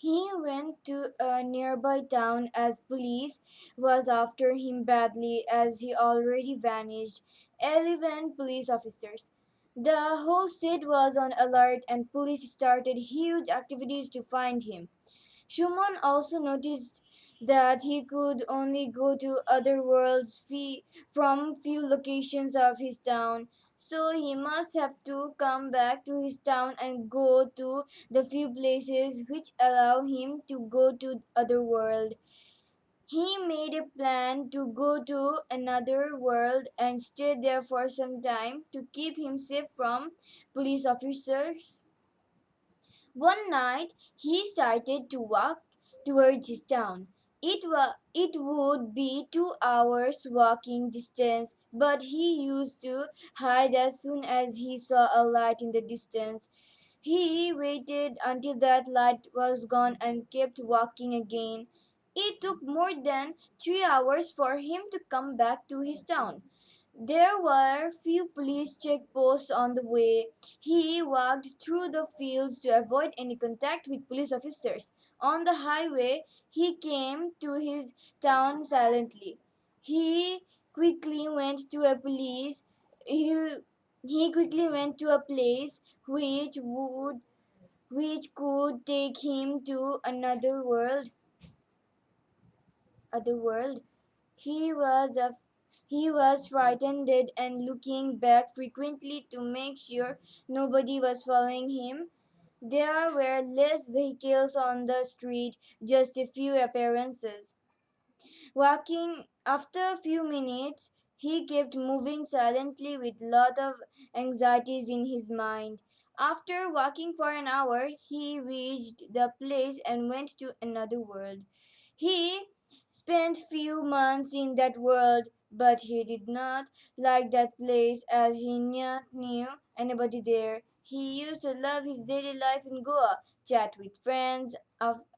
He went to a nearby town as police was after him badly as he already vanished 11 police officers. The whole state was on alert and police started huge activities to find him. Schumann also noticed that he could only go to other worlds from few locations of his town, so he must have to come back to his town and go to the few places which allow him to go to other world. He made a plan to go to another world and stay there for some time to keep him safe from police officers. One night he started to walk towards his town. It would be 2 hours walking distance, but he used to hide as soon as he saw a light in the distance. He waited until that light was gone and kept walking again. It took more than 3 hours for him to come back to his town. There were few police checkposts on the way. He walked through the fields to avoid any contact with police officers. On the highway, he came to his town silently. He quickly went to a police. He, he quickly went to a place which could take him to other world. He was a he was frightened and looking back frequently to make sure nobody was following him. There were less vehicles on the street, just a few appearances. Walking after a few minutes, he kept moving silently with lot of anxieties in his mind. After walking for an hour, he reached the place and went to another world. He spent few months in that world, but he did not like that place as he not knew anybody there. He used to love his daily life in Goa, chat with friends,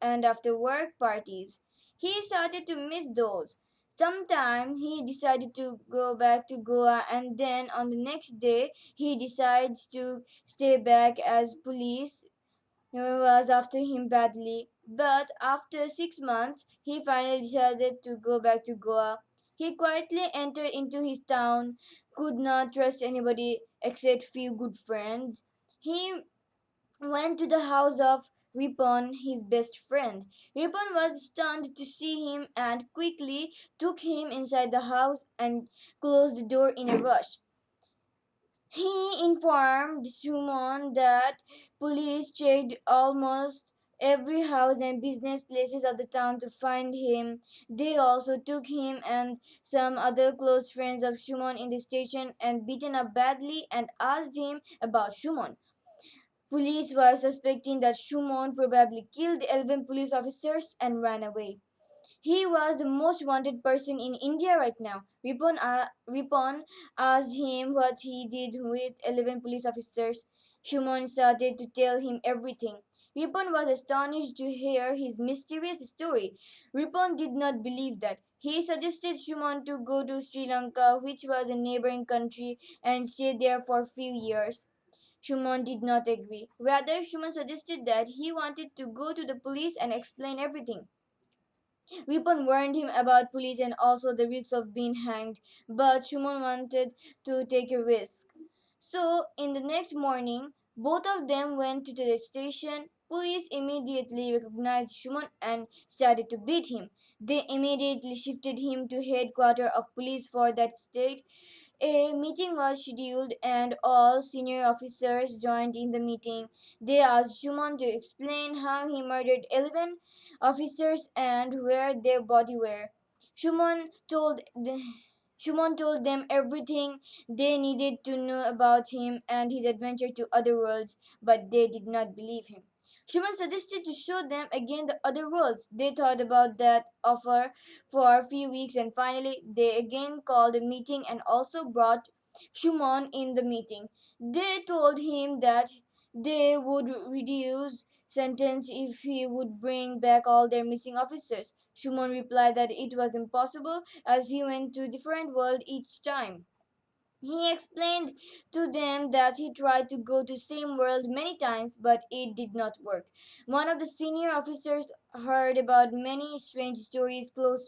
and after work parties. He started to miss those. Sometime he decided to go back to Goa and then on the next day he decides to stay back as police was after him badly. But after 6 months he finally decided to go back to Goa. He quietly entered into his town, could not trust anybody except few good friends. He went to the house of Ripon, his best friend. Ripon was stunned to see him and quickly took him inside the house and closed the door in a rush. He informed Sumon that police checked almost every house and business places of the town to find him. They also took him and some other close friends of Shumon in the station and beaten up badly and asked him about Shumon. Police were suspecting that Shumon probably killed the 11 police officers and ran away. He was the most wanted person in India right now. Ripon asked him what he did with 11 police officers. Shumon started to tell him everything. Ripon was astonished to hear his mysterious story. Ripon did not believe that. He suggested Shumon to go to Sri Lanka, which was a neighboring country, and stay there for a few years. Shumon did not agree. Rather, Shumon suggested that he wanted to go to the police and explain everything. Ripon warned him about police and also the risks of being hanged, but Shumon wanted to take a risk. So, in the next morning, both of them went to the station. Police immediately recognized Shumon and started to beat him. They immediately shifted him to headquarters of police for that state. A meeting was scheduled and all senior officers joined in the meeting. They asked Shumon to explain how he murdered 11 officers and where their body were. Shumon told the, Shumon told them everything they needed to know about him and his adventure to other worlds, but they did not believe him. Shuman suggested to show them again the other worlds. They thought about that offer for a few weeks and finally they again called a meeting and also brought Shumon in the meeting. They told him that they would reduce sentence if he would bring back all their missing officers. Shumon replied that it was impossible as he went to different world each time. He explained to them that he tried to go to same world many times but it did not work. One of the senior officers heard about many strange stories close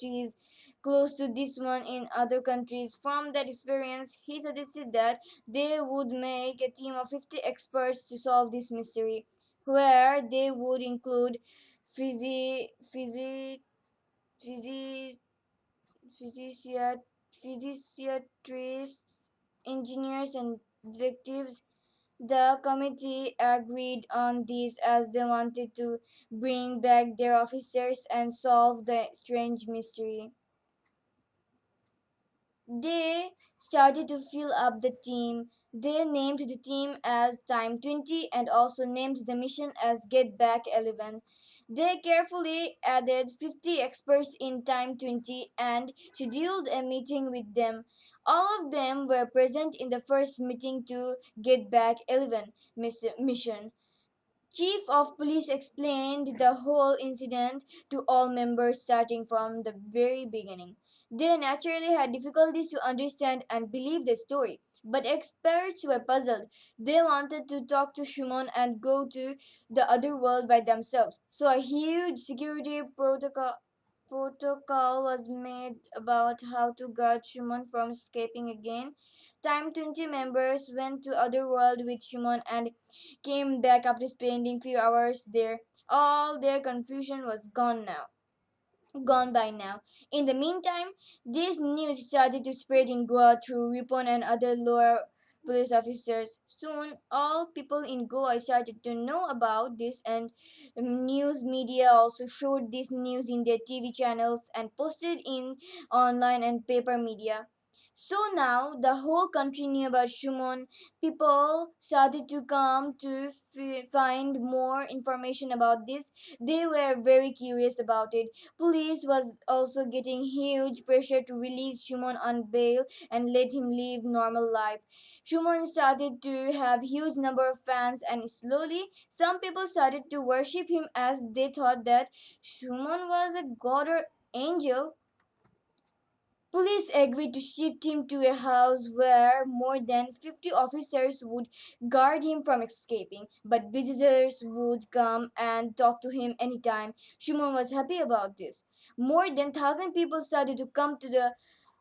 to this one in other countries. From that experience, he suggested that they would make a team of 50 experts to solve this mystery, where they would include physi, physi, physi, physiciat- physiciatrists, engineers, and detectives. The committee agreed on this as they wanted to bring back their officers and solve the strange mystery. They started to fill up the team. They named the team as Time 20 and also named the mission as Get Back 11. They carefully added 50 experts in Time 20 and scheduled a meeting with them. All of them were present in the first meeting to Get Back 11 mission. Chief of Police explained the whole incident to all members starting from the very beginning. They naturally had difficulties to understand and believe the story, but experts were puzzled. They wanted to talk to Shumon and go to the other world by themselves. So a huge security protocol was made about how to guard Shumon from escaping again. Time 20 members went to other world with Shumon and came back after spending few hours there. All their confusion was gone by now. In the meantime, this news started to spread in Goa through Ripon and other lower police officers. Soon, all people in Goa started to know about this, and news media also showed this news in their TV channels and posted in online and paper media. So now the whole country knew about Shumon. People started to come to find more information about this. They were very curious about it. Police was also getting huge pressure to release Shumon on bail and let him live normal life. Shumon started to have huge number of fans and slowly some people started to worship him as they thought that Shumon was a god or angel. Police agreed to shift him to a house where more than 50 officers would guard him from escaping, but visitors would come and talk to him anytime. Shumon was happy about this. More than 1,000 people started to come to the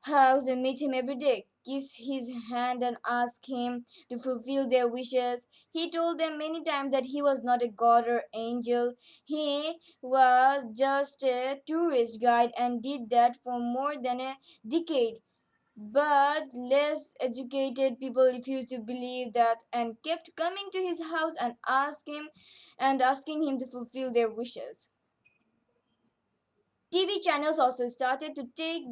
house and meet him every day, kiss his hand and ask him to fulfill their wishes. He told them many times that he was not a god or angel. He was just a tourist guide and did that for more than a decade. But less educated people refused to believe that and kept coming to his house and asking him to fulfill their wishes. TV channels also started to take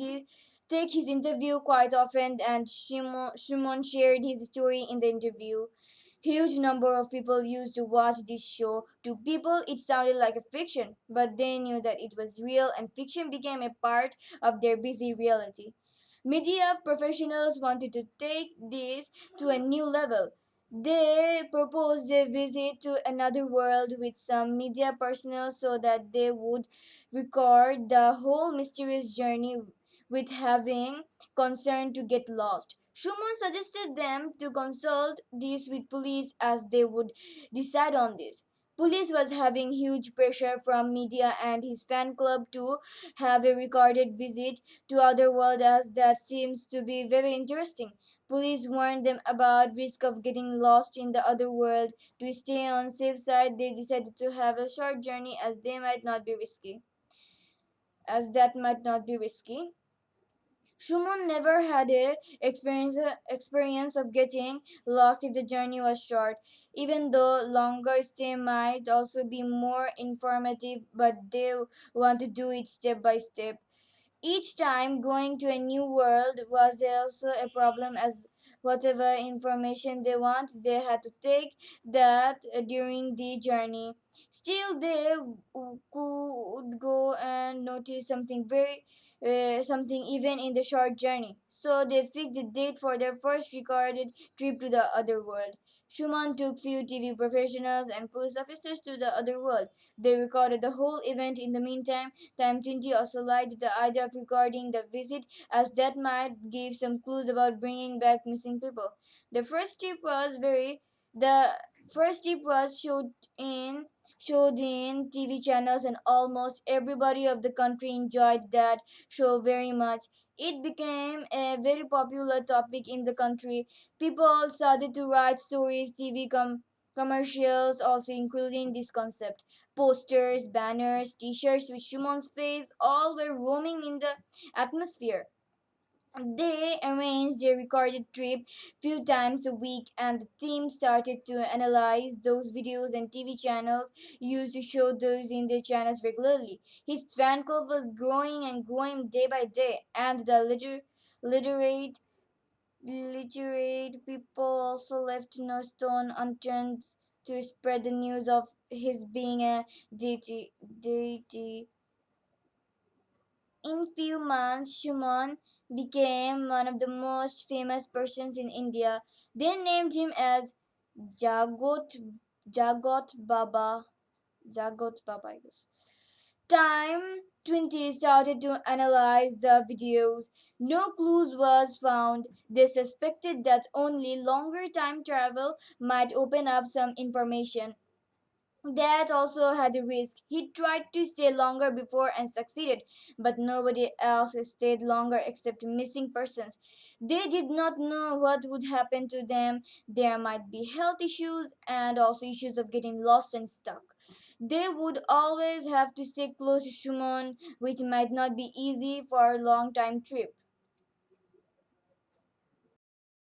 his interview quite often, and Shimon shared his story in the interview. Huge number of people used to watch this show. To people, it sounded like a fiction, but they knew that it was real, and fiction became a part of their busy reality. Media professionals wanted to take this to a new level. They proposed a visit to another world with some media personnel so that they would record the whole mysterious journey with having concern to get lost. Schumann suggested them to consult this with police as they would decide on this. Police was having huge pressure from media and his fan club to have a recorded visit to other world as that seems to be very interesting. Police warned them about risk of getting lost in the other world. To stay on safe side, they decided to have a short journey as that might not be risky. Shumon never had a experience of getting lost if the journey was short, even though longer stay might also be more informative, but they want to do it step by step. Each time going to a new world was also a problem as whatever information they want, they had to take that during the journey. Still, they could go and notice something even in the short journey. So they fixed the date for their first recorded trip to the other world. Schumann took few TV professionals and police officers to the other world. They recorded the whole event. In the meantime, Time 20 also liked the idea of recording the visit, as that might give some clues about bringing back missing people. The first trip was very the first trip was showed in TV channels, and almost everybody of the country enjoyed that show very much. It became a very popular topic in the country. People started to write stories, commercials, also including this concept. Posters, banners, t-shirts with Schumann's face, all were roaming in the atmosphere. They arranged a recorded trip few times a week, and the team started to analyze those videos, and TV channels used to show those in their channels regularly. His fan club was growing and growing day by day, and the literate literate people also left no stone unturned to spread the news of his being a deity. In few months, Shuman became one of the most famous persons in India. They named him as Jagot Jagot Baba. Jagot Baba, I guess. Time 20 started to analyze the videos. No clues was found. They suspected that only longer time travel might open up some information. That also had a risk. He tried to stay longer before and succeeded, but nobody else stayed longer except missing persons. They did not know what would happen to them. There might be health issues and also issues of getting lost and stuck. They would always have to stay close to Shumon, which might not be easy for a long time trip.